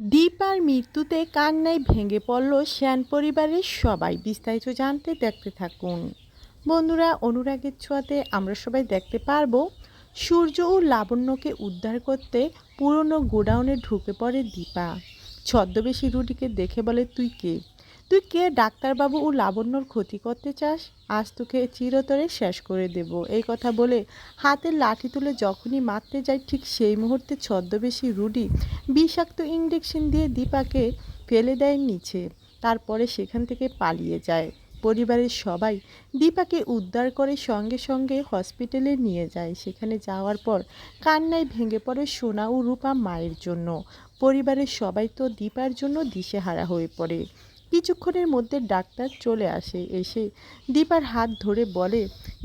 দীপার মৃত্যুতে কান্নায় ভেঙে পড়ল সেন পরিবারের সবাই। বিস্তারিত জানতে দেখতে থাকুন বন্ধুরা। অনুরাগের ছোঁয়াতে আমরা সবাই দেখতে পারবো সূর্য ও লাবণ্যকে উদ্ধার করতে পুরনো গোডাউনে ঢুকে পড়ে দীপা। ছদ্মবেশী রুডিকে দেখে বলে, তুই কে ডাক্তারবাবু ও লাবণ্যর ক্ষতি করতে চাস? আজ তোকে চিরতরে শেষ করে দেব। এই কথা বলে হাতের লাঠি তুলে যখনই মারতে যায়, ঠিক সেই মুহূর্তে ছদ্মবেশী রুডি বিষাক্ত ইঞ্জেকশন দিয়ে দীপাকে ফেলে দেয় নিচে। তারপরে সেখান থেকে পালিয়ে যায়। পরিবারের সবাই দীপাকে উদ্ধার করে সঙ্গে সঙ্গে হসপিটালে নিয়ে যায়। সেখানে যাওয়ার পর কান্নায় ভেঙে পড়ে সোনা ও রূপা মায়ের জন্য। পরিবারের সবাই তো দীপার জন্য দিশেহারা হয়ে পড়ে। কিছুক্ষণের মধ্যে ডাক্তার চলে আসে। এসে দীপার হাত ধরে বলে,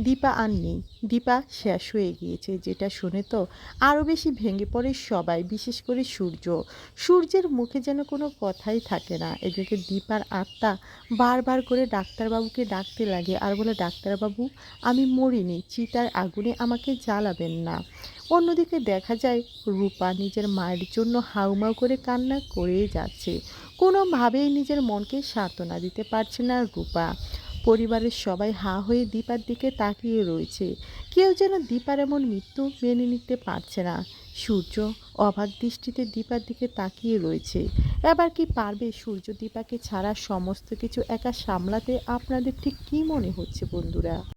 দীপা আর নেই, দীপা শেষ হয়ে গিয়েছে। যেটা শুনে তো আরও বেশি ভেঙে পড়ে সবাই, বিশেষ করে সূর্যের মুখে যেন কোনো কথাই থাকে না। এদিকে দীপার আত্মা বারবার করে ডাক্তারবাবুকে ডাকতে লাগে আর বলে, ডাক্তারবাবু আমি মরিনি, চিতার আগুনে আমাকে জ্বালাবেন না। অন্যদিকে দেখা যায় রূপা নিজের মায়ের জন্য হাউমাউ করে কান্না করেই যাচ্ছে। কোনোভাবেই নিজের মনকে সান্ত্বনা দিতে পারছে না রূপা। পরিবারের সবাই হাঁ হয়ে দীপার দিকে তাকিয়ে রয়েছে। কেউ যেন দীপার এমন মৃত্যু মেনে নিতে পারছে না। সূর্য অবাক দৃষ্টিতে দীপার দিকে তাকিয়ে রয়েছে। এবার কি পারবে সূর্য দীপাকে ছাড়া সমস্ত কিছু একা সামলাতে? আপনাদের ঠিক কী মনে হচ্ছে বন্ধুরা?